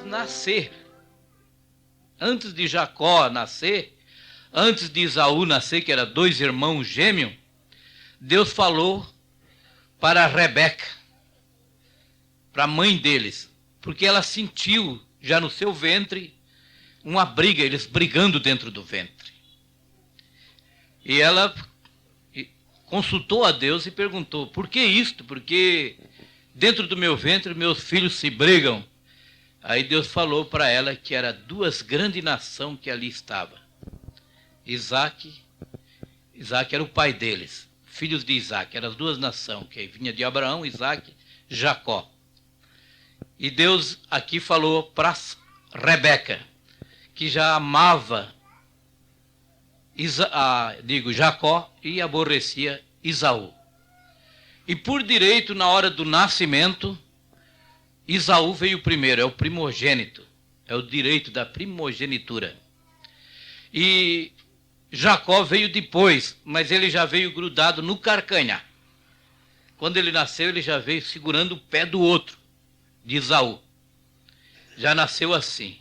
nascer. Antes de Jacó nascer, antes de Esaú nascer, que eram dois irmãos gêmeos, Deus falou para Rebeca, para a mãe deles, porque ela sentiu já no seu ventre uma briga, eles brigando dentro do ventre. E ela consultou a Deus e perguntou, por que isto? Porque dentro do meu ventre meus filhos se brigam. Aí Deus falou para ela que era duas grandes nações que ali estavam. Isaac era o pai deles, filhos de Isaac, eram as duas nações, que vinha de Abraão, Isaac, Jacó. E Deus aqui falou para Rebeca, que já amava Jacó e aborrecia Esaú. E por direito, na hora do nascimento, Esaú veio primeiro, é o primogênito, é o direito da primogenitura. E Jacó veio depois, mas ele já veio grudado no carcanhar. Quando ele nasceu, ele já veio segurando o pé do outro, de Esaú. Já nasceu assim.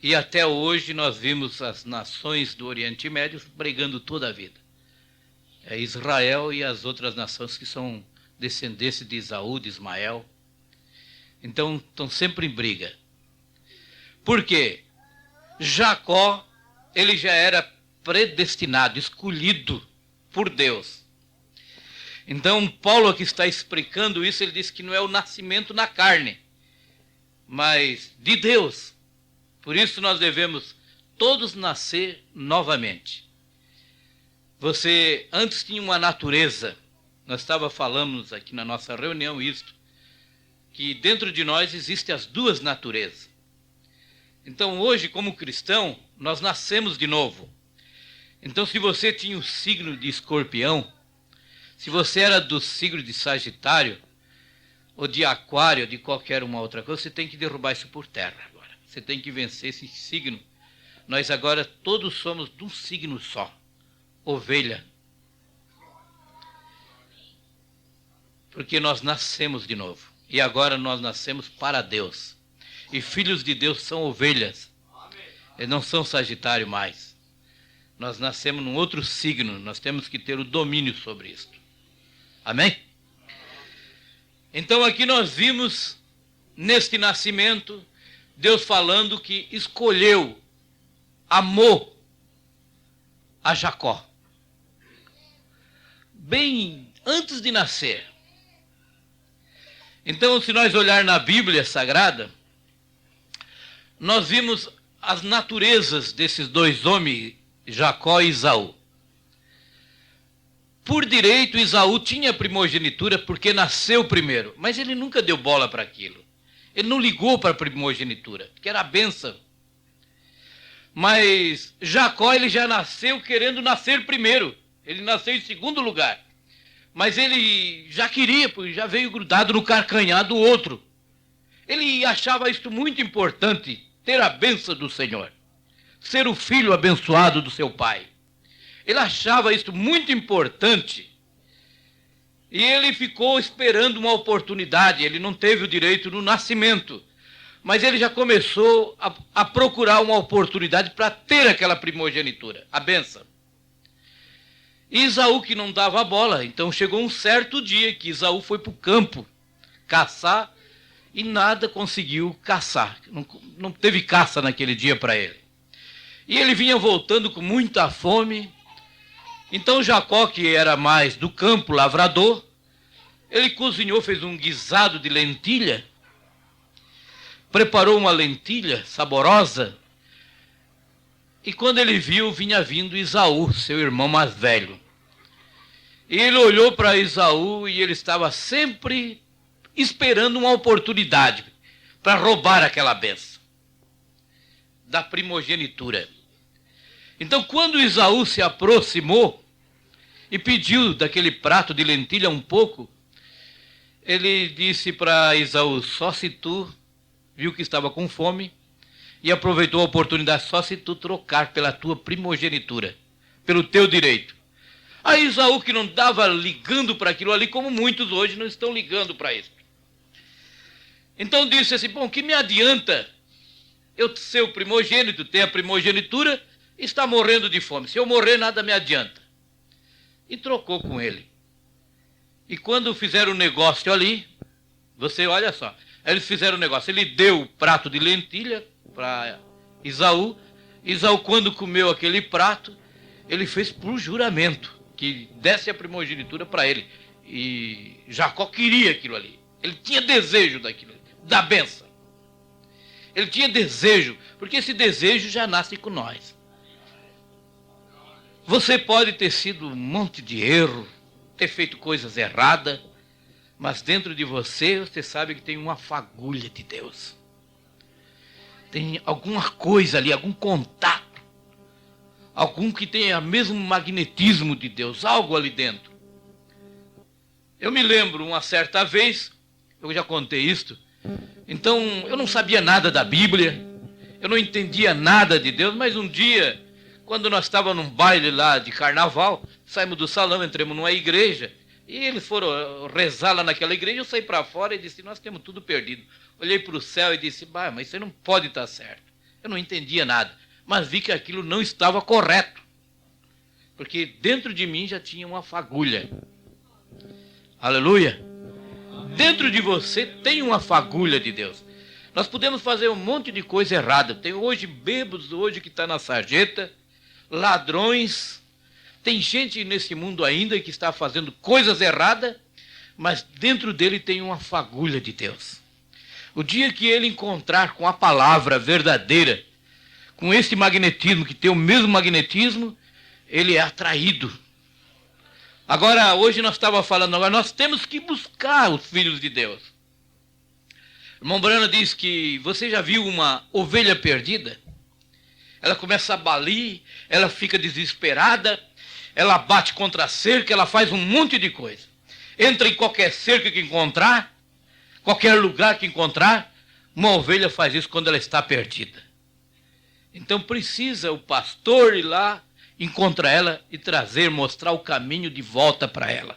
E até hoje nós vimos as nações do Oriente Médio brigando toda a vida. É Israel e as outras nações que são descendentes de Esaú, de Ismael. Então, estão sempre em briga. Por quê? Jacó, ele já era predestinado, escolhido por Deus. Então, Paulo aqui está explicando isso, ele diz que não é o nascimento na carne, mas de Deus. Por isso nós devemos todos nascer novamente. Você antes tinha uma natureza, nós estávamos falando aqui na nossa reunião isto, que dentro de nós existem as duas naturezas. Então hoje, como cristão, nós nascemos de novo. Então se você tinha o signo de Escorpião, se você era do signo de Sagitário, ou de Aquário, ou de qualquer uma outra coisa, você tem que derrubar isso por terra agora. Você tem que vencer esse signo. Nós agora todos somos de um signo só, ovelha. Porque nós nascemos de novo. E agora nós nascemos para Deus. E filhos de Deus são ovelhas. Eles não são Sagitário mais. Nós nascemos num outro signo. Nós temos que ter o domínio sobre isso. Amém? Então aqui nós vimos, neste nascimento, Deus falando que escolheu, amou a Jacó. Bem antes de nascer. Então, se nós olhar na Bíblia Sagrada, nós vimos as naturezas desses dois homens, Jacó e Esaú. Por direito, Esaú tinha primogenitura porque nasceu primeiro, mas ele nunca deu bola para aquilo. Ele não ligou para a primogenitura, que era a bênção. Mas Jacó, ele já nasceu querendo nascer primeiro. Ele nasceu em segundo lugar. Mas ele já queria, porque já veio grudado no carcanhar do outro. Ele achava isto muito importante, ter a bênção do Senhor. Ser o filho abençoado do seu pai. Ele achava isto muito importante. E ele ficou esperando uma oportunidade. Ele não teve o direito no nascimento. Mas ele já começou a procurar uma oportunidade para ter aquela primogenitura, a bênção. E Esaú que não dava bola, então chegou um certo dia que Esaú foi para o campo caçar e nada conseguiu caçar. Não teve caça naquele dia para ele. E ele vinha voltando com muita fome. Então Jacó, que era mais do campo, lavrador, ele cozinhou, fez um guisado de lentilha, preparou uma lentilha saborosa, e quando ele viu, vinha vindo Esaú, seu irmão mais velho. E ele olhou para Esaú e ele estava sempre esperando uma oportunidade para roubar aquela bênção da primogenitura. Então, quando Esaú se aproximou e pediu daquele prato de lentilha um pouco, ele disse para Esaú, só se tu viu que estava com fome e aproveitou a oportunidade, só se tu trocar pela tua primogenitura, pelo teu direito. Aí Esaú, que não estava ligando para aquilo ali, como muitos hoje não estão ligando para isso. Então disse assim, bom, que me adianta eu ser o primogênito, ter a primogenitura, e estar morrendo de fome. Se eu morrer, nada me adianta. E trocou com ele. E quando fizeram o negócio ali, você olha só, eles fizeram o negócio, ele deu o prato de lentilha para Esaú. Esaú, quando comeu aquele prato, ele fez por juramento que desse a primogenitura para ele. E Jacó queria aquilo ali. Ele tinha desejo daquilo, da bênção. Ele tinha desejo, porque esse desejo já nasce com nós. Você pode ter sido um monte de erro, ter feito coisas erradas, mas dentro de você, você sabe que tem uma fagulha de Deus. Tem alguma coisa ali, algum contato, algum que tenha o mesmo magnetismo de Deus, algo ali dentro. Eu me lembro uma certa vez, eu já contei isto, então eu não sabia nada da Bíblia, eu não entendia nada de Deus, mas um dia, quando nós estávamos num baile lá de carnaval, saímos do salão, entramos numa igreja, e eles foram rezar lá naquela igreja, eu saí para fora e disse, nós temos tudo perdido. Olhei para o céu e disse, mas isso não pode estar certo. Eu não entendia nada, mas vi que aquilo não estava correto, porque dentro de mim já tinha uma fagulha. Aleluia! Dentro de você tem uma fagulha de Deus. Nós podemos fazer um monte de coisa errada. Tem hoje bêbados, hoje que está na sarjeta, ladrões. Tem gente nesse mundo ainda que está fazendo coisas erradas, mas dentro dele tem uma fagulha de Deus. O dia que ele encontrar com a palavra verdadeira, com esse magnetismo, que tem o mesmo magnetismo, ele é atraído. Agora, hoje nós estávamos falando, agora nós temos que buscar os filhos de Deus. O irmão Brana diz que você já viu uma ovelha perdida? Ela começa a balir, ela fica desesperada, ela bate contra a cerca, ela faz um monte de coisa. Entra em qualquer cerca que encontrar, qualquer lugar que encontrar, uma ovelha faz isso quando ela está perdida. Então precisa o pastor ir lá, encontrar ela e trazer, mostrar o caminho de volta para ela.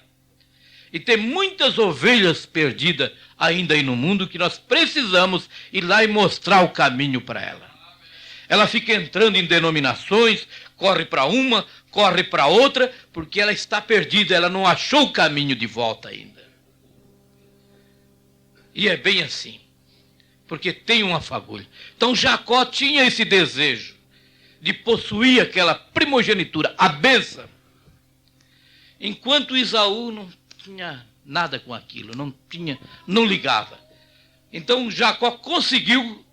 E tem muitas ovelhas perdidas ainda aí no mundo que nós precisamos ir lá e mostrar o caminho para ela. Ela fica entrando em denominações, corre para uma, corre para outra, porque ela está perdida, ela não achou o caminho de volta ainda. E é bem assim, porque tem uma fagulha. Então Jacó tinha esse desejo de possuir aquela primogenitura, a bênção. Enquanto Esaú não tinha nada com aquilo, não ligava. Então Jacó conseguiu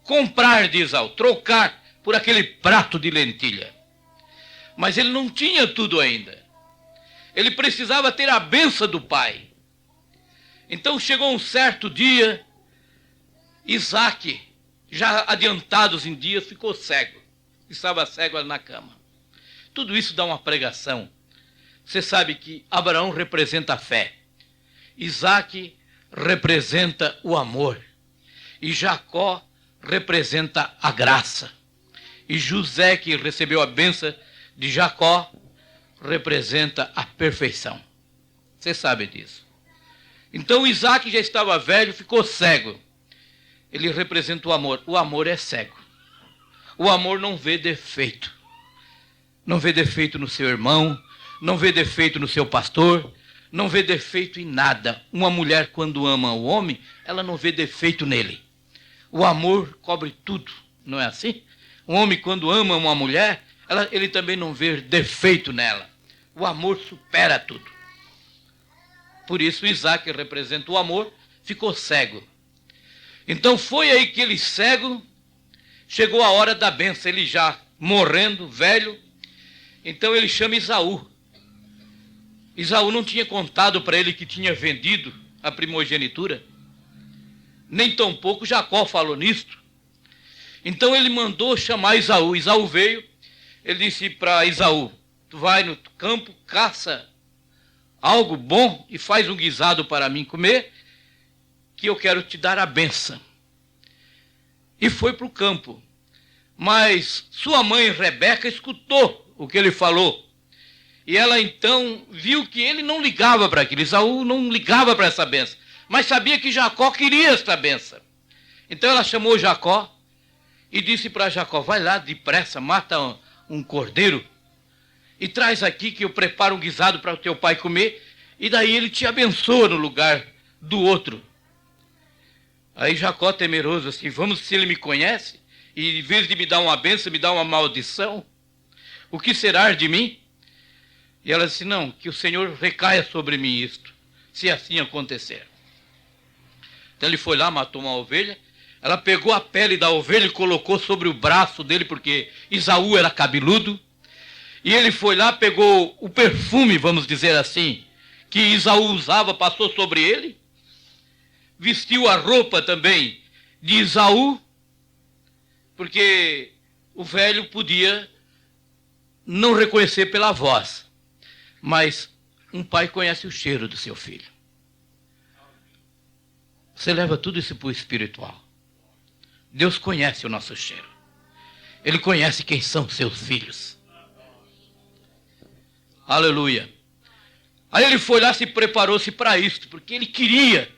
comprar de Esaú, trocar por aquele prato de lentilha. Mas ele não tinha tudo ainda. Ele precisava ter a bênção do pai. Então chegou um certo dia, Isaac, já adiantados em dias, ficou cego. Estava cego ali na cama. Tudo isso dá uma pregação. Você sabe que Abraão representa a fé. Isaac representa o amor. E Jacó representa a graça. E José, que recebeu a bênção de Jacó, representa a perfeição. Você sabe disso. Então Isaac já estava velho, ficou cego. Ele representa o amor. O amor é cego. O amor não vê defeito. Não vê defeito no seu irmão, não vê defeito no seu pastor, não vê defeito em nada. Uma mulher, quando ama o homem, ela não vê defeito nele. O amor cobre tudo, não é assim? Um homem, quando ama uma mulher, ele também não vê defeito nela. O amor supera tudo. Por isso, Isaac representa o amor, ficou cego. Então foi aí que ele cego, chegou a hora da bênção, ele já morrendo, velho, então ele chama Esaú. Esaú não tinha contado para ele que tinha vendido a primogenitura, nem tampouco Jacó falou nisto. Então ele mandou chamar Esaú. Esaú veio, ele disse para Esaú, tu vai no campo, caça algo bom e faz um guisado para mim comer, que eu quero te dar a bênção. E foi para o campo. Mas sua mãe, Rebeca, escutou o que ele falou. E ela então viu que ele não ligava para aquilo. Esaú não ligava para essa bênção. mas sabia que Jacó queria esta bênção. Então ela chamou Jacó e disse para Jacó: vai lá depressa, mata um cordeiro e traz aqui que eu preparo um guisado para o teu pai comer, e daí ele te abençoa no lugar do outro. Aí Jacó, temeroso, assim: vamos, se ele me conhece, e em vez de me dar uma bênção, me dá uma maldição, o que será de mim? E ela disse: não, que o Senhor recaia sobre mim isto, se assim acontecer. Então ele foi lá, matou uma ovelha, ela pegou a pele da ovelha e colocou sobre o braço dele, porque Esaú era cabeludo, e ele foi lá, pegou o perfume, vamos dizer assim, que Esaú usava, passou sobre ele, vestiu a roupa também de Esaú, porque o velho podia não reconhecer pela voz, mas um pai conhece o cheiro do seu filho. Você leva tudo isso para o espiritual. Deus conhece o nosso cheiro. Ele conhece quem são seus filhos. Aleluia. Aí ele foi lá, se preparou-se para isto, porque ele queria,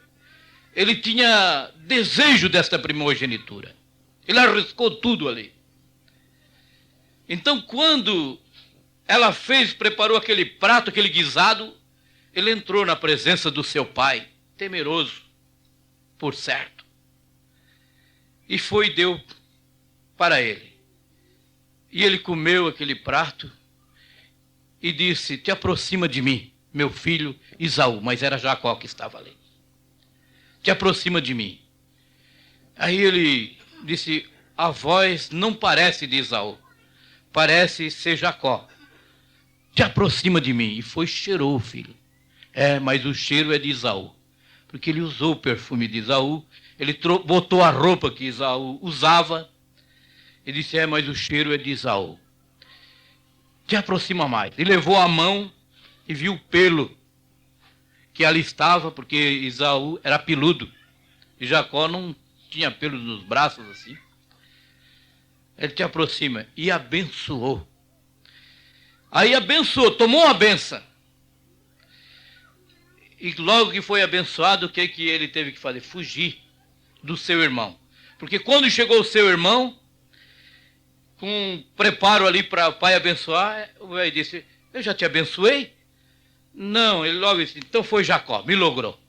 ele tinha desejo desta primogenitura. Ele arriscou tudo ali. Então, quando ela preparou aquele prato, aquele guisado, ele entrou na presença do seu pai, temeroso, por certo. E foi e deu para ele. E ele comeu aquele prato e disse: te aproxima de mim, meu filho Esaú. Mas era Jacó que estava ali. Te aproxima de mim. Aí ele disse: a voz não parece de Esaú, parece ser Jacó. Te aproxima de mim. E foi, cheirou o filho. Mas o cheiro é de Esaú, porque ele usou o perfume de Esaú, ele botou a roupa que Esaú usava, e disse: mas o cheiro é de Esaú. Te aproxima mais. E levou a mão e viu o pelo que ali estava, porque Esaú era peludo, e Jacó não tinha pelo nos braços assim. Ele te aproxima e abençoou. Aí abençoou, tomou a benção. E logo que foi abençoado, o que ele teve que fazer? Fugir do seu irmão. Porque quando chegou o seu irmão, com um preparo ali para o pai abençoar, o velho disse: eu já te abençoei? Não, ele logo disse: então foi Jacó, me logrou.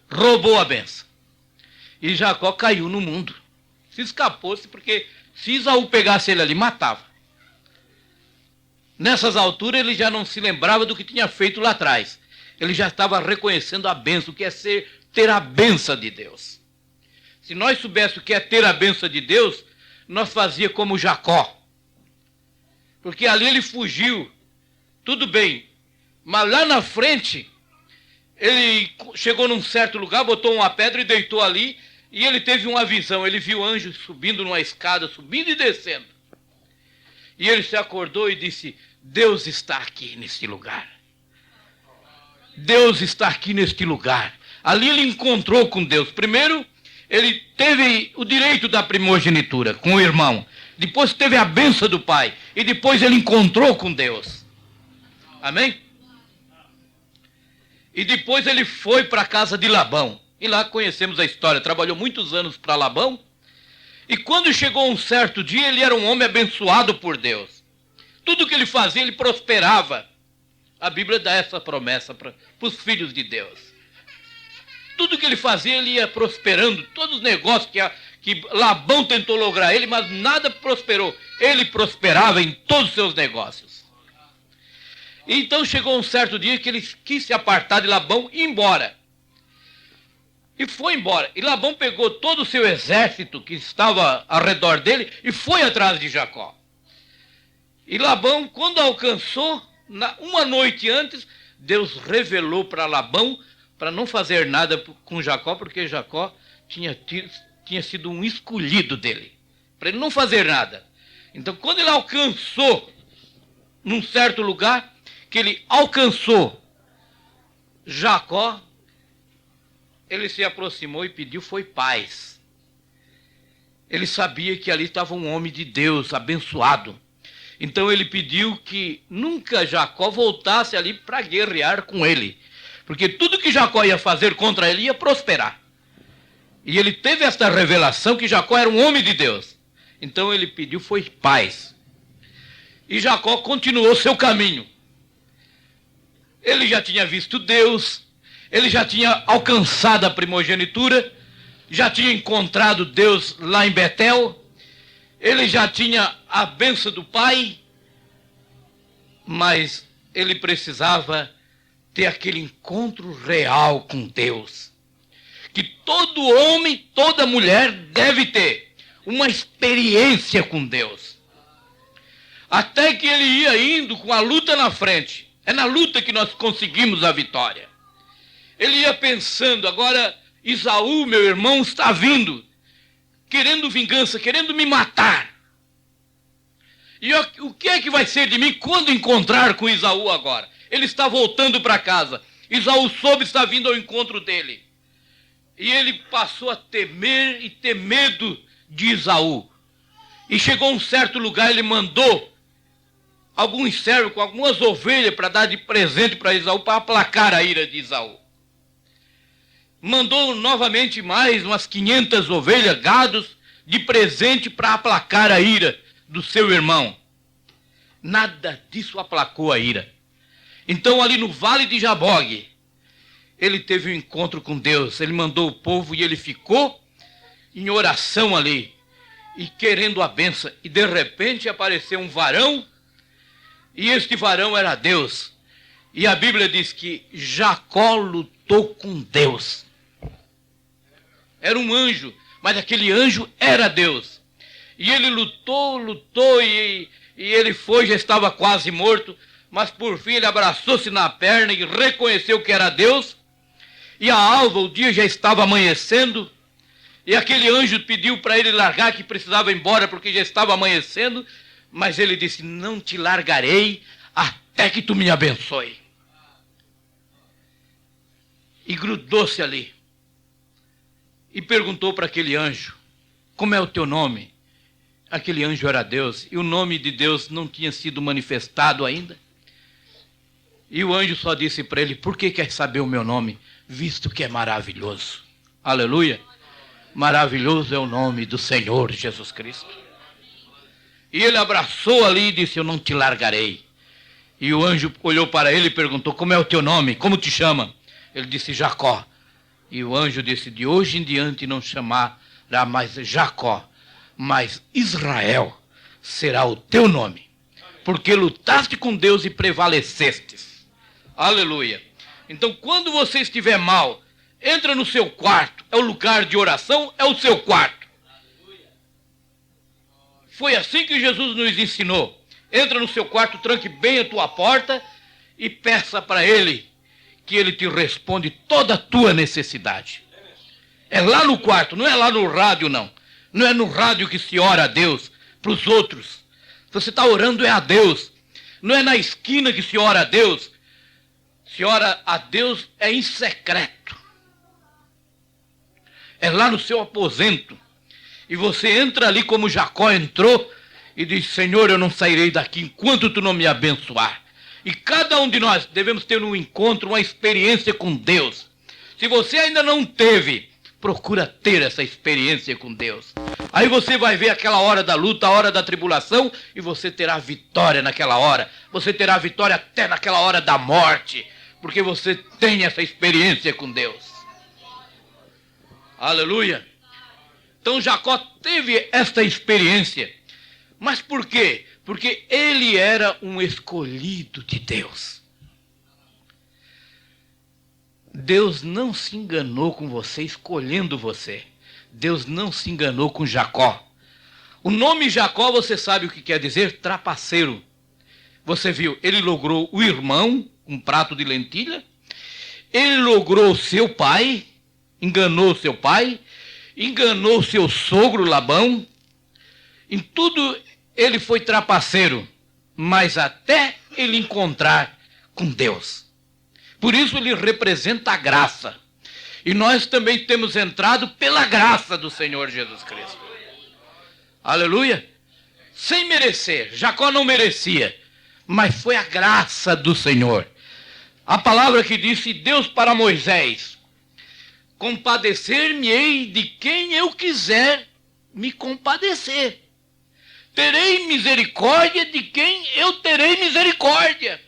Roubou a benção. E Jacó caiu no mundo. Se escapou-se, porque se Esaú pegasse ele ali, matava. Nessas alturas ele já não se lembrava do que tinha feito lá atrás. Ele já estava reconhecendo a bênção, que é ter a bênção de Deus. Se nós soubéssemos o que é ter a bênção de Deus, nós fazia como Jacó. Porque ali ele fugiu, tudo bem, mas lá na frente, ele chegou num certo lugar, botou uma pedra e deitou ali, e ele teve uma visão, ele viu anjos subindo numa escada, subindo e descendo. E ele se acordou e disse: Deus está aqui neste lugar. Deus está aqui neste lugar. Ali ele encontrou com Deus. Primeiro, ele teve o direito da primogenitura com o irmão. Depois teve a bênção do pai. E depois ele encontrou com Deus. Amém? E depois ele foi para a casa de Labão. E lá conhecemos a história. Trabalhou muitos anos para Labão. E quando chegou um certo dia, ele era um homem abençoado por Deus. Tudo que ele fazia, ele prosperava. A Bíblia dá essa promessa para os filhos de Deus. Tudo que ele fazia, ele ia prosperando. Todos os negócios que Labão tentou lograr ele, mas nada prosperou. Ele prosperava em todos os seus negócios. E então chegou um certo dia que ele quis se apartar de Labão e ir embora. E foi embora. E Labão pegou todo o seu exército que estava ao redor dele e foi atrás de Jacó. E Labão, quando alcançou, uma noite antes, Deus revelou para Labão para não fazer nada com Jacó, porque Jacó tinha sido um escolhido dele, para ele não fazer nada. Então, quando ele alcançou, num certo lugar, que ele alcançou Jacó, ele se aproximou e pediu, foi paz. Ele sabia que ali estava um homem de Deus, abençoado. Então ele pediu que nunca Jacó voltasse ali para guerrear com ele, Porque tudo que Jacó ia fazer contra ele ia prosperar. E ele teve esta revelação que Jacó era um homem de Deus. Então ele pediu, foi paz. E Jacó continuou seu caminho. Ele já tinha visto Deus, ele já tinha alcançado a primogenitura, já tinha encontrado Deus lá em Betel, ele já tinha a bênção do pai, mas ele precisava ter aquele encontro real com Deus. Que todo homem, toda mulher deve ter uma experiência com Deus. Até que ele ia indo com a luta na frente. É na luta que nós conseguimos a vitória. Ele ia pensando, agora Esaú, meu irmão, está vindo, querendo vingança, querendo me matar. E o que é que vai ser de mim quando encontrar com Esaú agora? Ele está voltando para casa. Esaú soube estar vindo ao encontro dele. E ele passou a temer e ter medo de Esaú. E chegou a um certo lugar, ele mandou alguns servos com algumas ovelhas para dar de presente para Esaú, para aplacar a ira de Esaú. Mandou novamente mais umas 500 ovelhas, gados, de presente para aplacar a ira do seu irmão. Nada disso aplacou a ira. Então ali no vale de Jaboque, ele teve um encontro com Deus. Ele mandou o povo e ele ficou em oração ali, e querendo a bênção. E de repente apareceu um varão, e este varão era Deus. E a Bíblia diz que Jacó lutou com Deus. Era um anjo, mas aquele anjo era Deus. E ele lutou, e ele foi, já estava quase morto, mas por fim ele abraçou-se na perna e reconheceu que era Deus. E a alva, o dia já estava amanhecendo, e aquele anjo pediu para ele largar, que precisava ir embora porque já estava amanhecendo, mas ele disse, não te largarei até que tu me abençoe. E grudou-se ali. E perguntou para aquele anjo, como é o teu nome? Aquele anjo era Deus, e o nome de Deus não tinha sido manifestado ainda. E o anjo só disse para ele, por que quer saber o meu nome? Visto que é maravilhoso. Aleluia. Maravilhoso é o nome do Senhor Jesus Cristo. E ele abraçou ali e disse, eu não te largarei. E o anjo olhou para ele e perguntou, como é o teu nome? Como te chama? Ele disse, Jacó. E o anjo disse, de hoje em diante não chamará mais Jacó, mas Israel será o teu nome, porque lutaste com Deus e prevalecestes. Aleluia. Então, quando você estiver mal, entra no seu quarto. É o lugar de oração, é o seu quarto. Foi assim que Jesus nos ensinou. Entra no seu quarto, tranque bem a tua porta e peça para Ele que Ele te responde toda a tua necessidade. É lá no quarto, não é lá no rádio, não. Não é no rádio que se ora a Deus para os outros. Você está orando é a Deus. Não é na esquina que se ora a Deus. Se ora a Deus é em secreto. É lá no seu aposento. E você entra ali como Jacó entrou e diz, Senhor, eu não sairei daqui enquanto tu não me abençoar. E cada um de nós devemos ter um encontro, uma experiência com Deus. Se você ainda não teve, procura ter essa experiência com Deus. Aí você vai ver aquela hora da luta, a hora da tribulação, e você terá vitória naquela hora. Você terá vitória até naquela hora da morte, porque você tem essa experiência com Deus. Aleluia. Então Jacó teve esta experiência. Mas por quê? Porque ele era um escolhido de Deus. Deus não se enganou com você escolhendo você. Deus não se enganou com Jacó. O nome Jacó, você sabe o que quer dizer? Trapaceiro. Você viu, ele logrou o irmão, um prato de lentilha. Ele logrou seu pai, enganou seu pai, enganou seu sogro Labão. Em tudo ele foi trapaceiro, mas até ele encontrar com Deus. Por isso ele representa a graça. E nós também temos entrado pela graça do Senhor Jesus Cristo. Aleluia. Sem merecer. Jacó não merecia, mas foi a graça do Senhor. A palavra que disse Deus para Moisés: compadecer-me-ei de quem eu quiser me compadecer. Terei misericórdia de quem eu terei misericórdia.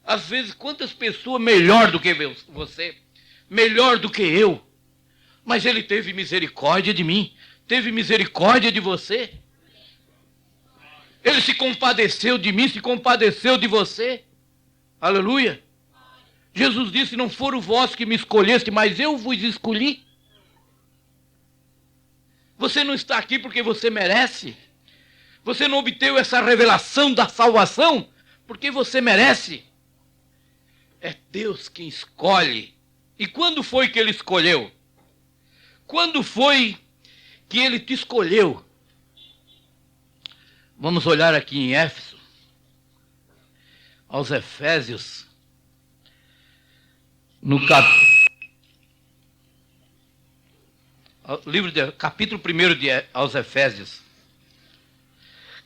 Às vezes, quantas pessoas melhor do que você, melhor do que eu, mas ele teve misericórdia de mim, teve misericórdia de você. Ele se compadeceu de mim, se compadeceu de você. Aleluia. Jesus disse: não foram vós que me escolheste, mas eu vos escolhi. Você não está aqui porque você merece. Você não obteve essa revelação da salvação porque você merece. É Deus quem escolhe. E quando foi que ele escolheu? Quando foi que ele te escolheu? Vamos olhar aqui em Éfeso, aos Efésios, no capítulo 1 aos Efésios,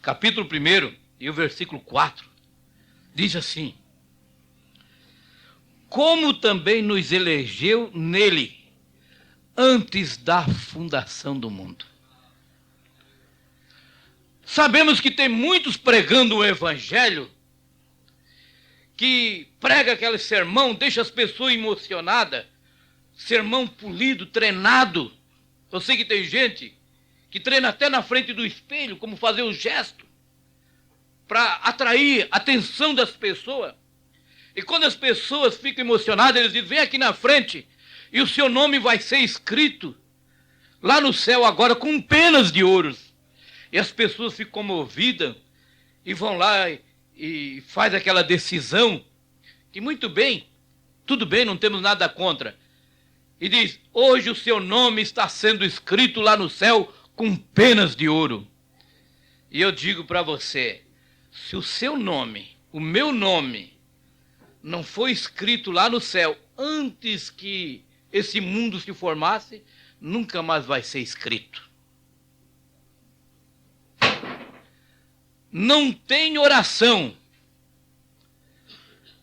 capítulo 1 e o versículo 4, diz assim: como também nos elegeu nele, antes da fundação do mundo. Sabemos que tem muitos pregando o evangelho, que prega aquele sermão, deixa as pessoas emocionadas, sermão polido, treinado. Eu sei que tem gente que treina até na frente do espelho, como fazer o gesto, para atrair a atenção das pessoas. E quando as pessoas ficam emocionadas, eles dizem: vem aqui na frente, e o seu nome vai ser escrito lá no céu agora com penas de ouro. E as pessoas ficam comovidas e vão lá e faz aquela decisão, que muito bem, tudo bem, não temos nada contra. E diz: hoje o seu nome está sendo escrito lá no céu com penas de ouro. E eu digo para você, se o seu nome, o meu nome, não foi escrito lá no céu antes que esse mundo se formasse, nunca mais vai ser escrito. Não tem oração,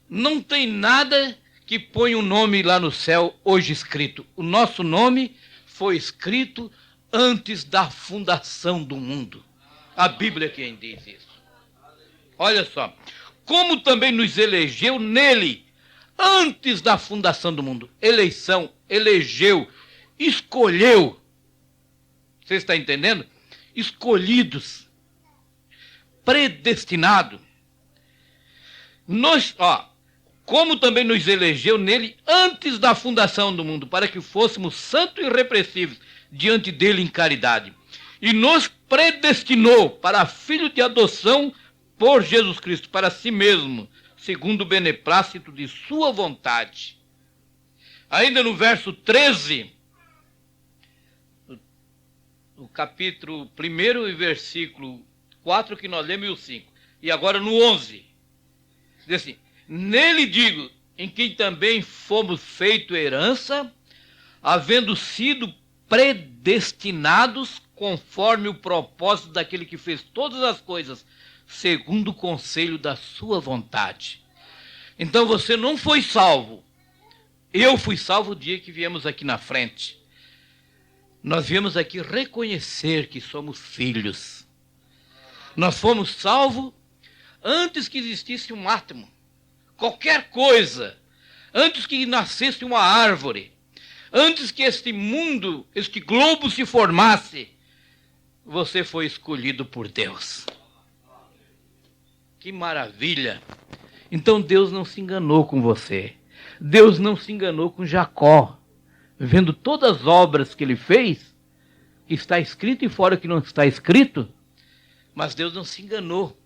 não tem nada que põe o nome lá no céu hoje escrito. O nosso nome foi escrito antes da fundação do mundo. A Bíblia é quem diz isso. Olha só, como também nos elegeu nele, antes da fundação do mundo. Eleição, elegeu, escolheu. Você está entendendo? Escolhidos, predestinado. Como também nos elegeu nele antes da fundação do mundo, para que fôssemos santos e irrepreensíveis diante dele em caridade. E nos predestinou para filho de adoção por Jesus Cristo, para si mesmo, segundo o beneplácito de sua vontade. Ainda no verso 13, no capítulo 1 e versículo 4 que nós lemos e o 5. E agora no 11. Diz assim: nele digo, em quem também fomos feito herança, havendo sido predestinados conforme o propósito daquele que fez todas as coisas, segundo o conselho da sua vontade. Então você não foi salvo. Eu fui salvo o dia que viemos aqui na frente. Nós viemos aqui reconhecer que somos filhos. Nós fomos salvos antes que existisse um átomo, qualquer coisa, antes que nascesse uma árvore, antes que este mundo, este globo se formasse. Você foi escolhido por Deus. Que maravilha! Então Deus não se enganou com você. Deus não se enganou com Jacó. Vendo todas as obras que ele fez, que está escrito e fora que não está escrito, mas Deus não se enganou,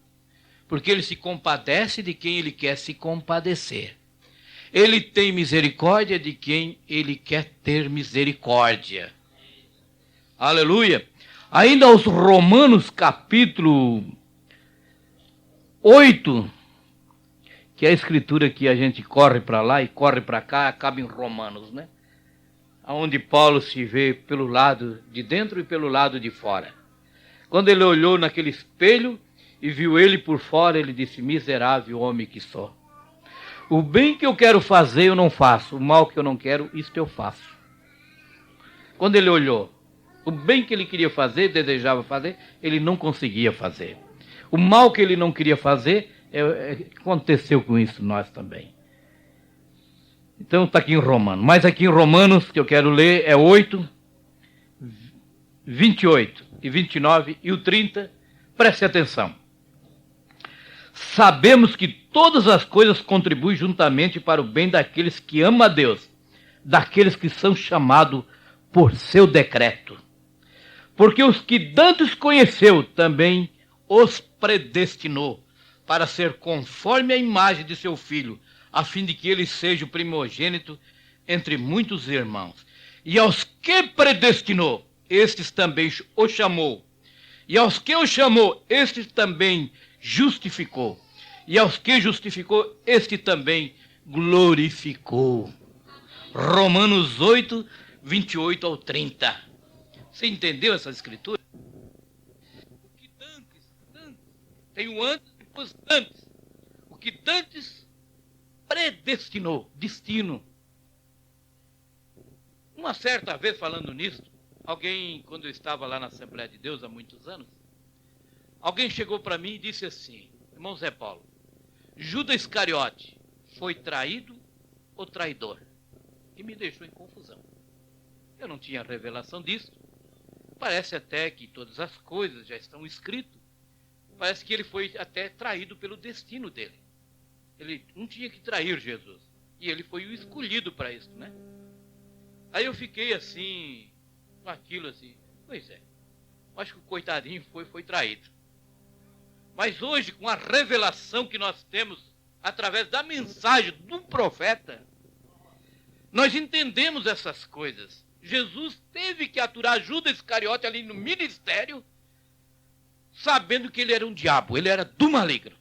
porque ele se compadece de quem ele quer se compadecer. Ele tem misericórdia de quem ele quer ter misericórdia. Aleluia! Ainda aos Romanos capítulo 8, que é a escritura que a gente corre para lá e corre para cá, acaba em Romanos, né? Onde Paulo se vê pelo lado de dentro e pelo lado de fora. Quando ele olhou naquele espelho e viu ele por fora, ele disse: miserável homem que sou. O bem que eu quero fazer eu não faço, o mal que eu não quero, isto eu faço. Quando ele olhou, o bem que ele queria fazer, desejava fazer, ele não conseguia fazer. O mal que ele não queria fazer, aconteceu com isso nós também. Então está aqui em Romanos. Mas aqui em Romanos, que eu quero ler, é 8, 28 e 29 e o 30. Preste atenção. Sabemos que todas as coisas contribuem juntamente para o bem daqueles que amam a Deus, daqueles que são chamados por seu decreto. Porque os que dantes conheceu, também os predestinou para ser conforme a imagem de seu Filho, a fim de que ele seja o primogênito entre muitos irmãos. E aos que predestinou, estes também o chamou. E aos que o chamou, estes também justificou. E aos que justificou, este também glorificou. Romanos 8, 28 ao 30. Você entendeu essa escritura? O que dantes, tem o antes e depois dantes. O que dantes predestinou, destino. Uma certa vez, falando nisso, alguém, quando eu estava lá na Assembleia de Deus há muitos anos, alguém chegou para mim e disse assim: irmão Zé Paulo, Judas Iscariote foi traído ou traidor? E me deixou em confusão. Eu não tinha revelação disso. Parece até que todas as coisas já estão escritas. Parece que ele foi até traído pelo destino dele. Ele não tinha que trair Jesus. E ele foi o escolhido para isso, né? Aí eu fiquei assim, com aquilo assim. Pois é, acho que o coitadinho foi traído. Mas hoje, com a revelação que nós temos através da mensagem do profeta, nós entendemos essas coisas. Jesus teve que aturar Judas Iscariote ali no ministério, sabendo que ele era um diabo, ele era do maligno.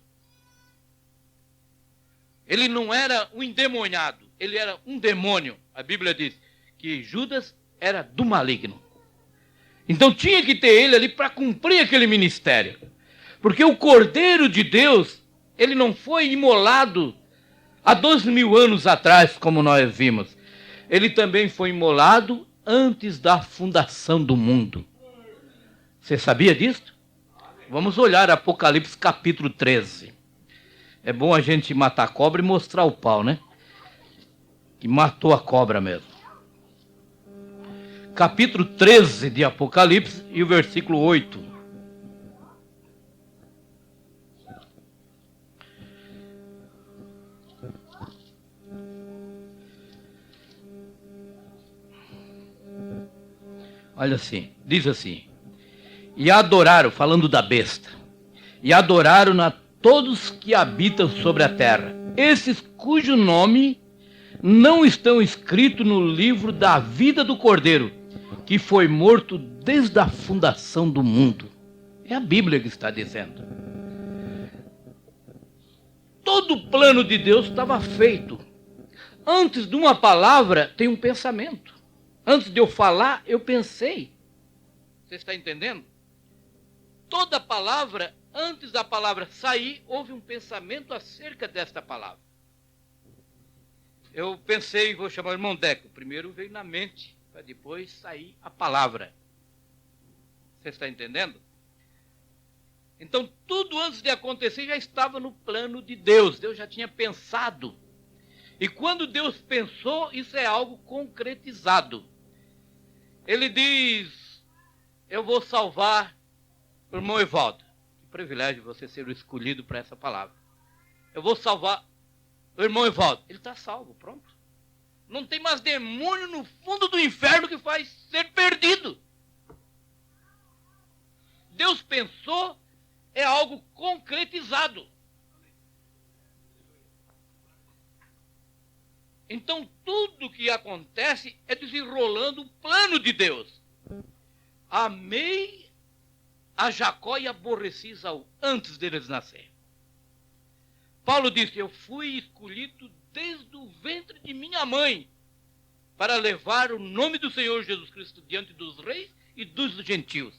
Ele não era um endemoniado, ele era um demônio. A Bíblia diz que Judas era do maligno. Então tinha que ter ele ali para cumprir aquele ministério. Porque o Cordeiro de Deus, ele não foi imolado há 2000 anos atrás, como nós vimos. Ele também foi imolado antes da fundação do mundo. Você sabia disso? Vamos olhar Apocalipse capítulo 13. É bom a gente matar a cobra e mostrar o pau, né? Que matou a cobra mesmo. Capítulo 13 de Apocalipse e o versículo 8. Olha assim, diz assim: e adoraram, falando da besta, e adoraram a todos que habitam sobre a terra, esses cujo nome não estão escritos no livro da vida do Cordeiro, que foi morto desde a fundação do mundo. É a Bíblia que está dizendo. Todo o plano de Deus estava feito. Antes de uma palavra, tem um pensamento. Antes de eu falar, eu pensei. Você está entendendo? Toda palavra, antes da palavra sair, houve um pensamento acerca desta palavra. Eu pensei, vou chamar o irmão Deco. Primeiro veio na mente, para depois sair a palavra. Você está entendendo? Então, tudo antes de acontecer já estava no plano de Deus. Deus já tinha pensado. E quando Deus pensou, isso é algo concretizado. Ele diz: eu vou salvar o irmão Evaldo. Que privilégio você ser o escolhido para essa palavra. Eu vou salvar o irmão Evaldo. Ele está salvo, pronto. Não tem mais demônio no fundo do inferno que faz ser perdido. Deus pensou, é algo concretizado. Então, tudo que acontece é desenrolando o plano de Deus. Amei a Jacó e aborreci Esaú antes deles nascerem. Paulo disse: eu fui escolhido desde o ventre de minha mãe para levar o nome do Senhor Jesus Cristo diante dos reis e dos gentios.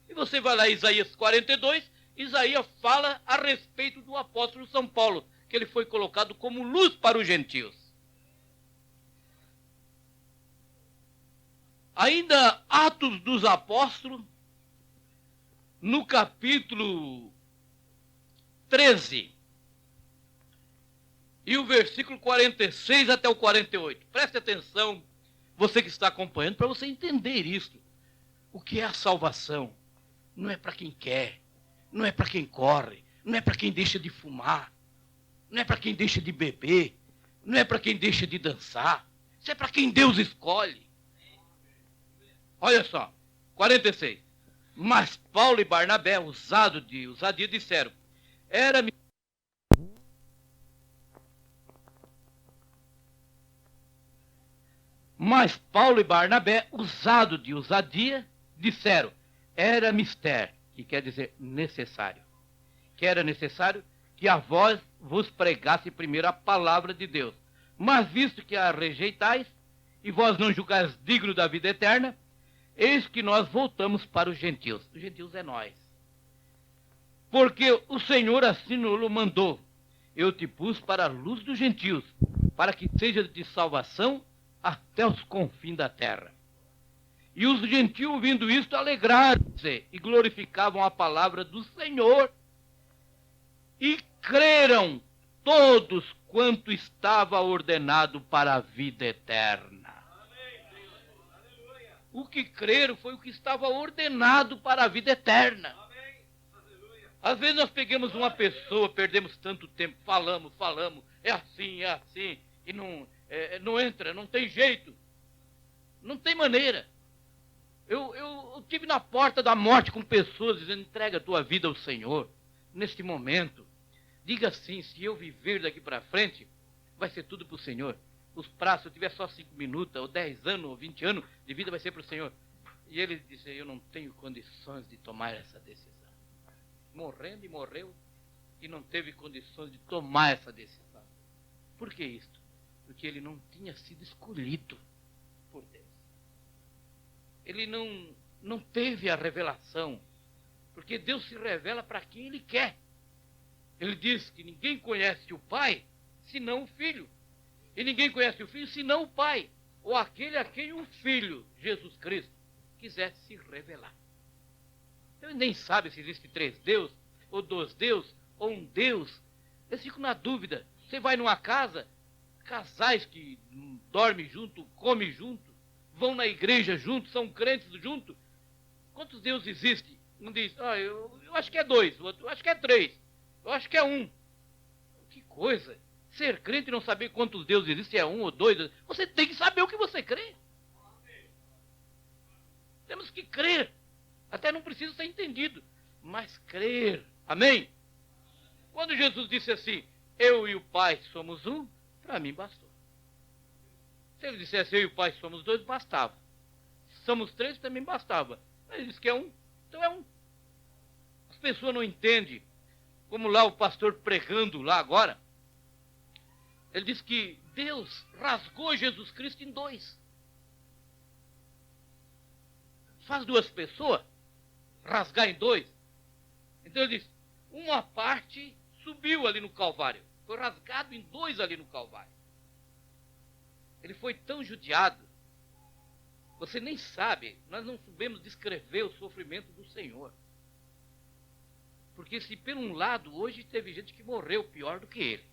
E você vai lá em Isaías 42, Isaías fala a respeito do apóstolo São Paulo, que ele foi colocado como luz para os gentios. Ainda Atos dos Apóstolos, no capítulo 13, e o versículo 46 até o 48. Preste atenção, você que está acompanhando, para você entender isso. O que é a salvação? Não é para quem quer, não é para quem corre, não é para quem deixa de fumar, não é para quem deixa de beber, não é para quem deixa de dançar. Isso é para quem Deus escolhe. Olha só, 46. Mas Paulo e Barnabé, usados de ousadia, disseram: Mas Paulo e Barnabé, usados de ousadia, disseram: era mister, que quer dizer necessário. Que era necessário que a vós vos pregasse primeiro a palavra de Deus. Mas visto que a rejeitais, e vós não julgais digno da vida eterna, eis que nós voltamos para os gentios. Os gentios é nós. Porque o Senhor assim nos mandou: eu te pus para a luz dos gentios, para que seja de salvação até os confins da terra. E os gentios, ouvindo isto, alegraram-se e glorificavam a palavra do Senhor. E creram todos quanto estava ordenado para a vida eterna. O que creram foi o que estava ordenado para a vida eterna. Às vezes nós pegamos uma pessoa, perdemos tanto tempo, falamos, é assim, e não entra, não tem jeito, não tem maneira. Eu tive na porta da morte com pessoas dizendo: entrega a tua vida ao Senhor, neste momento. Diga assim: se eu viver daqui para frente, vai ser tudo para o Senhor. Os prazos, se eu tiver só 5 minutos, ou 10 anos, ou 20 anos de vida, vai ser para o Senhor. E ele disse: eu não tenho condições de tomar essa decisão. Morrendo, e morreu, e não teve condições de tomar essa decisão. Por que isto? Porque ele não tinha sido escolhido por Deus. Ele não teve a revelação, porque Deus se revela para quem Ele quer. Ele diz que ninguém conhece o Pai, senão o Filho. E ninguém conhece o Filho, senão o Pai, ou aquele a quem o Filho, Jesus Cristo, quiser se revelar. Então ele nem sabe se existe 3 deuses, ou 2 deuses, ou um Deus. Eles ficam na dúvida. Você vai numa casa, casais que dormem junto, comem junto, vão na igreja junto, são crentes junto. Quantos deuses existem? Um diz: eu acho que é 2, o outro: eu acho que é 3, eu acho que é 1. Que coisa! Ser crente e não saber quantos deuses existem, é 1 ou 2. Você tem que saber o que você crê. Temos que crer. Até não precisa ser entendido, mas crer. Amém? Quando Jesus disse assim: eu e o Pai somos um, para mim bastou. Se ele dissesse: eu e o Pai somos 2, bastava. Se somos 3, também bastava. Mas ele disse que é 1, então é 1. As pessoas não entendem. Como lá o pastor pregando lá agora, ele disse que Deus rasgou Jesus Cristo em 2. Faz 2 pessoas rasgar em 2. Então ele disse: uma parte subiu ali no Calvário, foi rasgado em 2 ali no Calvário. Ele foi tão judiado, você nem sabe, nós não sabemos descrever o sofrimento do Senhor. Porque se por um lado, hoje teve gente que morreu pior do que ele.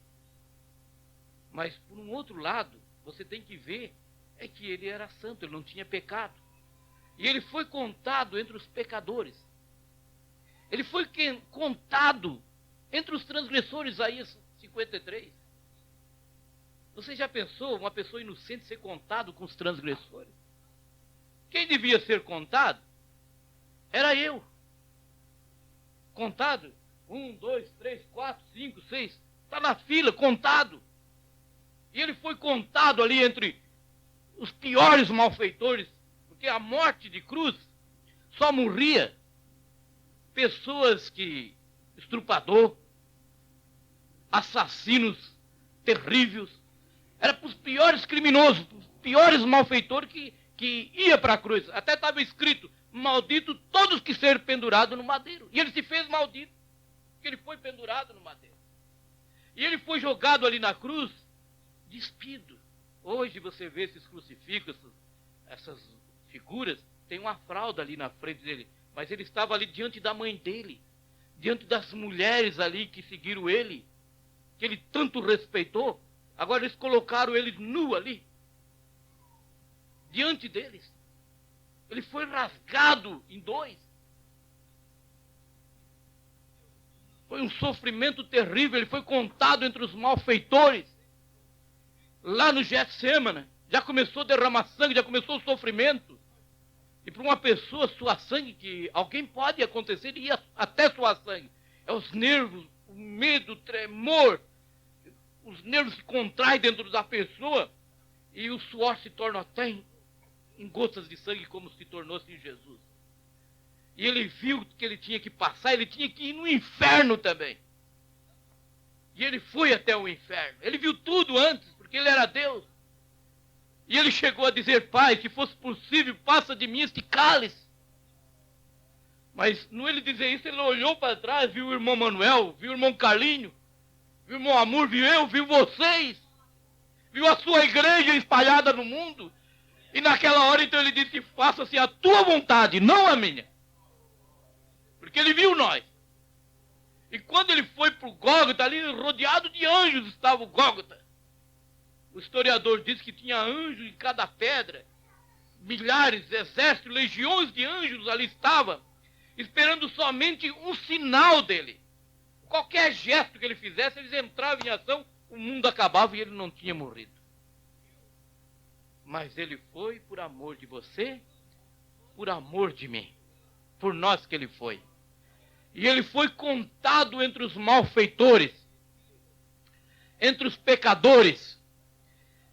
Mas por um outro lado, você tem que ver, é que ele era santo, ele não tinha pecado. E ele foi contado entre os pecadores. Ele foi contado entre os transgressores, Isaías 53. Você já pensou uma pessoa inocente ser contado com os transgressores? Quem devia ser contado era eu. Contado, 1, 2, 3, 4, 5, 6, está na fila, contado. E ele foi contado ali entre os piores malfeitores, porque a morte de cruz só morria pessoas que, estrupador, assassinos terríveis, era para os piores criminosos, os piores malfeitores que ia para a cruz. Até estava escrito: maldito todos que serem pendurados no madeiro. E ele se fez maldito, porque ele foi pendurado no madeiro. E ele foi jogado ali na cruz, despido. Hoje você vê esses crucifixos, essas figuras, tem uma fralda ali na frente dele. Mas ele estava ali diante da mãe dele, diante das mulheres ali que seguiram ele, que ele tanto respeitou. Agora eles colocaram ele nu ali, diante deles. Ele foi rasgado em dois. Foi um sofrimento terrível. Ele foi contado entre os malfeitores. Lá no Getsêmani, já começou a derramar sangue, já começou o sofrimento. E para uma pessoa suar sangue, que alguém pode acontecer, e ia até suar sangue. É os nervos, o medo, o tremor, os nervos se contraem dentro da pessoa, e o suor se torna até em gotas de sangue, como se tornou-se em Jesus. E ele viu que ele tinha que passar, ele tinha que ir no inferno também. E ele foi até o inferno. Ele viu tudo antes, porque ele era Deus. E ele chegou a dizer: Pai, se fosse possível, passa de mim este cálice. Mas no ele dizer isso, ele olhou para trás, viu o irmão Manuel, viu o irmão Carlinho, viu o irmão Amor, viu eu, viu vocês. Viu a sua igreja espalhada no mundo. E naquela hora, então, ele disse: faça-se a tua vontade, não a minha. Porque ele viu nós. E quando ele foi para o Gólgota, ali rodeado de anjos estava o Gólgota. O historiador diz que tinha anjos em cada pedra. Milhares, exércitos, legiões de anjos ali estavam, esperando somente um sinal dele. Qualquer gesto que ele fizesse, eles entravam em ação, o mundo acabava e ele não tinha morrido. Mas ele foi por amor de você, por amor de mim. Por nós que ele foi. E ele foi contado entre os malfeitores, entre os pecadores.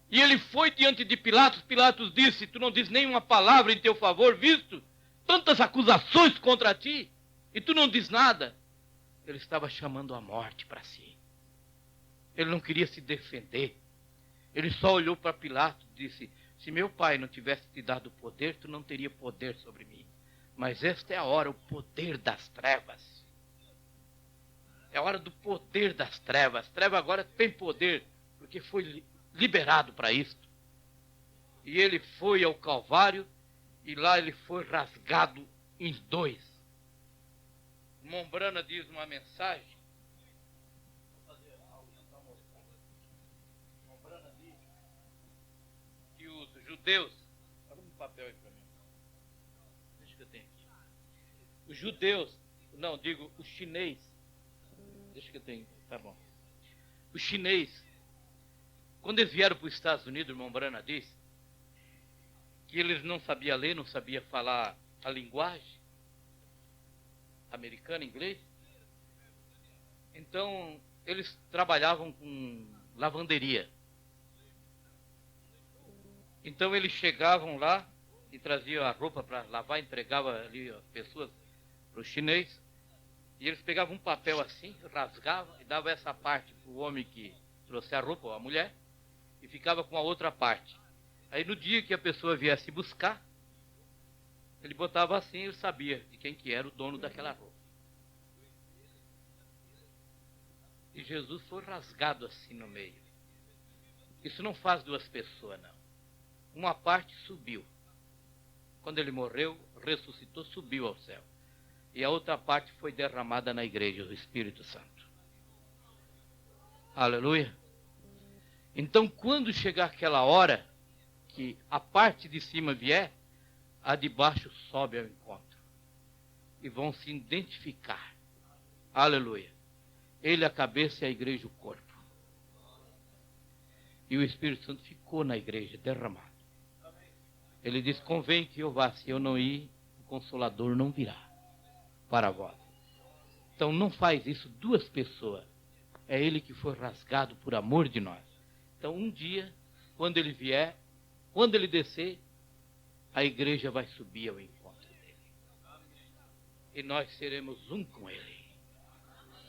E ele foi diante de Pilatos. Pilatos disse: tu não diz nenhuma palavra em teu favor, visto tantas acusações contra ti, e tu não diz nada. Ele estava chamando a morte para si. Ele não queria se defender. Ele só olhou para Pilatos e disse: se meu pai não tivesse te dado poder, tu não teria poder sobre mim. Mas esta é a hora, o poder das trevas. É a hora do poder das trevas. As trevas agora têm poder, porque foi liberado para isto. E ele foi ao Calvário, e lá ele foi rasgado em dois. Mombrana diz uma mensagem. Mombrana diz que os judeus... Olha um papel aí para mim. Deixa que eu tenho aqui. Os judeus, não, digo os chinês. Deixa que eu tenho, tá bom. Os chinês, quando eles vieram para os Estados Unidos, o irmão Brana disse que eles não sabiam ler, não sabiam falar a linguagem americana, inglês. Então, eles trabalhavam com lavanderia. Então, eles chegavam lá e traziam a roupa para lavar, entregavam ali as pessoas para os chineses. E eles pegavam um papel assim, rasgavam e davam essa parte para o homem que trouxe a roupa, ou a mulher, e ficava com a outra parte. Aí no dia que a pessoa viesse buscar, ele botava assim e ele sabia de quem que era o dono daquela roupa. E Jesus foi rasgado assim no meio. Isso não faz duas pessoas, não. Uma parte subiu. Quando ele morreu, ressuscitou, subiu ao céu. E a outra parte foi derramada na igreja do Espírito Santo. Aleluia. Então, quando chegar aquela hora que a parte de cima vier, a de baixo sobe ao encontro. E vão se identificar. Aleluia. Ele a cabeça e a igreja o corpo. E o Espírito Santo ficou na igreja derramado. Ele disse: convém que eu vá, se eu não ir, o Consolador não virá para vós. Então não faz isso duas pessoas. É ele que foi rasgado por amor de nós. Então um dia, quando ele vier, quando ele descer, a igreja vai subir ao encontro dele. E nós seremos um com ele.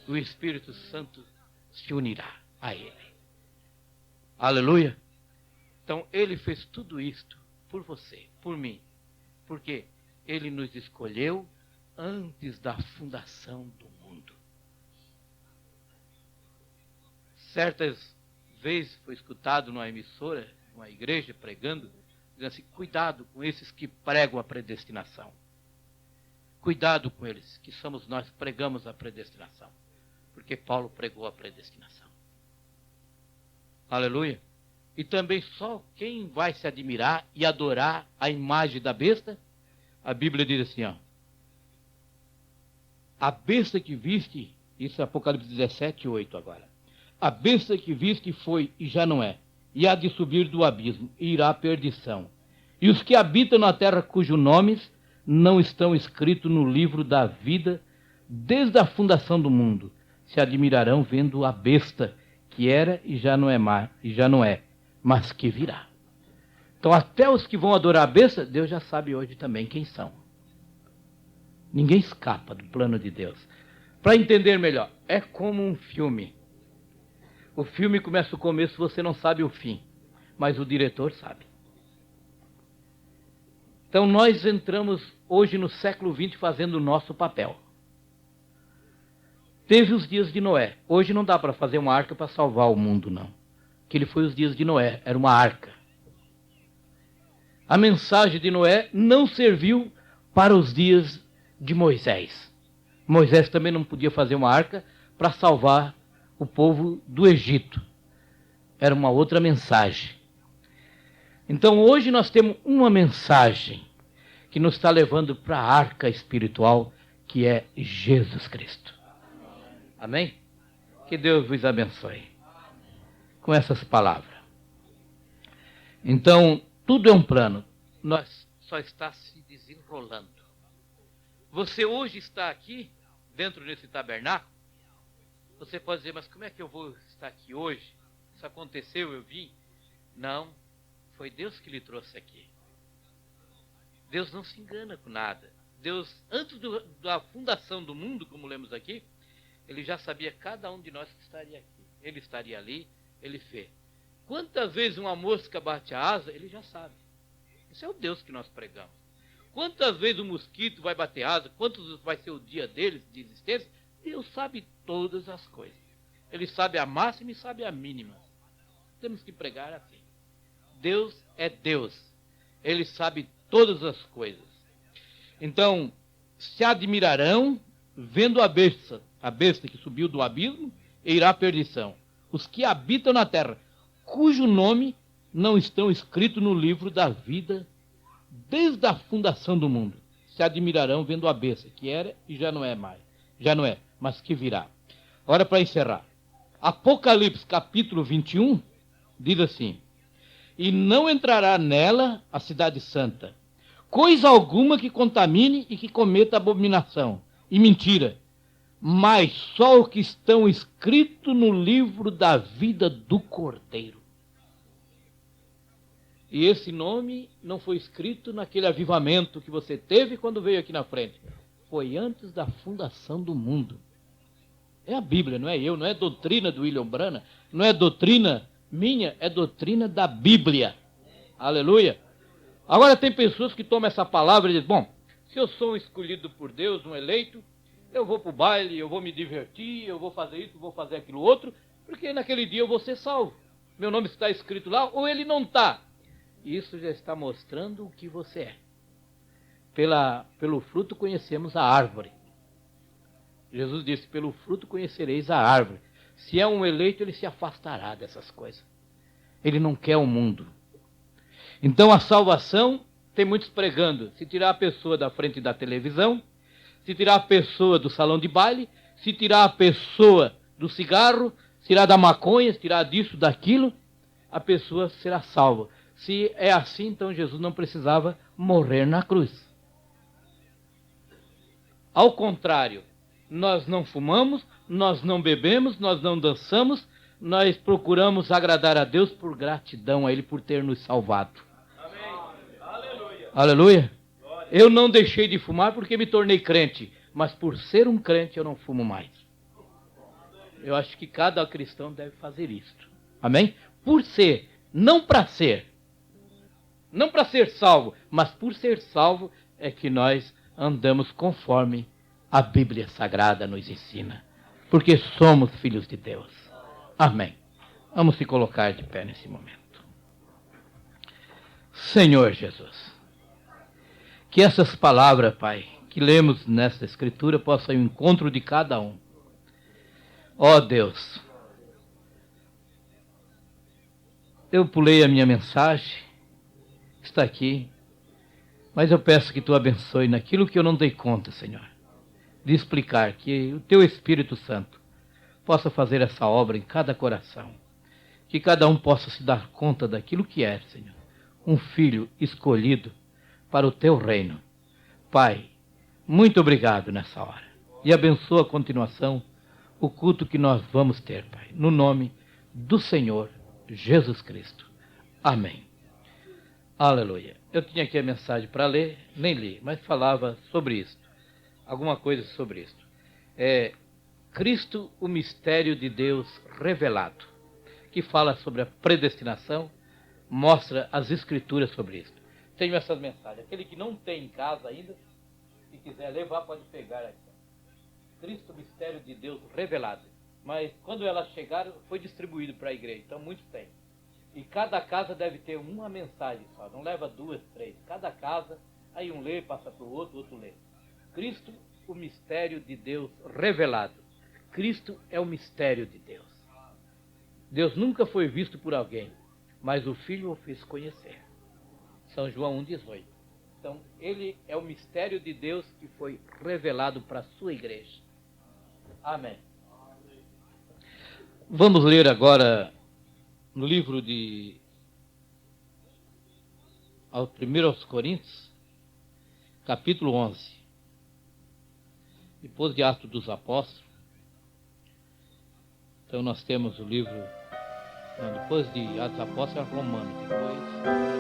O Espírito Santo se unirá a ele. Aleluia. Então ele fez tudo isto por você, por mim. Porque ele nos escolheu antes da fundação do mundo. Certas vezes foi escutado numa emissora, uma igreja pregando, dizendo assim: cuidado com esses que pregam a predestinação. Cuidado com eles, que somos nós que pregamos a predestinação. Porque Paulo pregou a predestinação. Aleluia. E também só quem vai se admirar e adorar a imagem da besta, a Bíblia diz assim, ó: a besta que viste, isso é Apocalipse 17, 8 agora. A besta que viste foi e já não é, e há de subir do abismo, e irá à perdição. E os que habitam na terra cujos nomes não estão escritos no livro da vida, desde a fundação do mundo, se admirarão vendo a besta que era e já não é mais, e já não é, mas que virá. Então até os que vão adorar a besta, Deus já sabe hoje também quem são. Ninguém escapa do plano de Deus. Para entender melhor, é como um filme. O filme começa o começo, você não sabe o fim, mas o diretor sabe. Então nós entramos hoje no século XX fazendo o nosso papel. Teve os dias de Noé. Hoje não dá para fazer uma arca para salvar o mundo, não. Aquele foi os dias de Noé, era uma arca. A mensagem de Noé não serviu para os dias de Moisés. Moisés também não podia fazer uma arca para salvar o povo do Egito. Era uma outra mensagem. Então hoje nós temos uma mensagem que nos está levando para a arca espiritual, que é Jesus Cristo. Amém? Que Deus vos abençoe com essas palavras. Então, tudo é um plano. Nós só está se desenrolando. Você hoje está aqui, dentro desse tabernáculo. Você pode dizer, mas como é que eu vou estar aqui hoje? Isso aconteceu, eu vim. Não, foi Deus que lhe trouxe aqui. Deus não se engana com nada. Deus, antes da fundação do mundo, como lemos aqui, Ele já sabia cada um de nós que estaria aqui. Ele estaria ali, Ele fez. Quantas vezes uma mosca bate a asa, Ele já sabe. Esse é o Deus que nós pregamos. Quantas vezes o mosquito vai bater asa, quantos vai ser o dia deles de existência, Deus sabe todas as coisas. Ele sabe a máxima e sabe a mínima. Temos que pregar assim. Deus é Deus. Ele sabe todas as coisas. Então, se admirarão vendo a besta que subiu do abismo e irá à perdição. Os que habitam na terra, cujo nome não estão escritos no livro da vida desde a fundação do mundo, se admirarão vendo a besta que era e já não é mais. Já não é, mas que virá. Ora, para encerrar. Apocalipse capítulo 21 diz assim: e não entrará nela a cidade santa, coisa alguma que contamine e que cometa abominação e mentira, mas só o que estão escritos no livro da vida do Cordeiro. E esse nome não foi escrito naquele avivamento que você teve quando veio aqui na frente. Foi antes da fundação do mundo. É a Bíblia, não é eu, não é doutrina do William Branham, não é doutrina minha, é doutrina da Bíblia. Aleluia. Agora tem pessoas que tomam essa palavra e dizem, bom, se eu sou um escolhido por Deus, um eleito, eu vou para o baile, eu vou me divertir, eu vou fazer isso, vou fazer aquilo outro, porque naquele dia eu vou ser salvo. Meu nome está escrito lá, ou ele não está. Isso já está mostrando o que você é. Pelo fruto conhecemos a árvore. Jesus disse, pelo fruto conhecereis a árvore. Se é um eleito, ele se afastará dessas coisas. Ele não quer o mundo. Então a salvação, tem muitos pregando, se tirar a pessoa da frente da televisão, se tirar a pessoa do salão de baile, se tirar a pessoa do cigarro, se tirar da maconha, se tirar disso, daquilo, a pessoa será salva. Se é assim, então Jesus não precisava morrer na cruz. Ao contrário, nós não fumamos, nós não bebemos, nós não dançamos, nós procuramos agradar a Deus por gratidão a Ele por ter nos salvado. Amém. Aleluia. Aleluia. Eu não deixei de fumar porque me tornei crente, mas por ser um crente eu não fumo mais. Eu acho que cada cristão deve fazer isto. Amém? Por ser, não para ser. Não para ser salvo, mas por ser salvo é que nós andamos conforme a Bíblia Sagrada nos ensina. Porque somos filhos de Deus. Amém. Vamos se colocar de pé nesse momento. Senhor Jesus, que essas palavras, Pai, que lemos nesta Escritura possam ir ao encontro de cada um. Ó Deus, eu pulei a minha mensagem, está aqui, mas eu peço que Tu abençoe naquilo que eu não dei conta, Senhor, de explicar, que o Teu Espírito Santo possa fazer essa obra em cada coração, que cada um possa se dar conta daquilo que é, Senhor, um filho escolhido para o Teu reino. Pai, muito obrigado nessa hora, e abençoa a continuação, o culto que nós vamos ter, Pai, no nome do Senhor Jesus Cristo. Amém. Aleluia. Eu tinha aqui a mensagem para ler, nem li, mas falava sobre isto. Alguma coisa sobre isto. Cristo, o mistério de Deus revelado, que fala sobre a predestinação, mostra as Escrituras sobre isso. Tenho essas mensagens. Aquele que não tem em casa ainda, se quiser levar, pode pegar aqui. Cristo, o mistério de Deus revelado. Mas quando elas chegaram, foi distribuído para a igreja. Então muitos têm. E cada casa deve ter uma mensagem só. Não leva 2, 3. Cada casa, aí um lê, passa para o outro lê. Cristo, o mistério de Deus revelado. Cristo é o mistério de Deus. Deus nunca foi visto por alguém, mas o Filho o fez conhecer. São João 1,18. Então, ele é o mistério de Deus que foi revelado para a sua igreja. Amém. Vamos ler agora no livro de 1 Coríntios, capítulo 11. Depois de Atos dos Apóstolos. Então nós temos o livro, depois de Atos dos Apóstolos é Romano, depois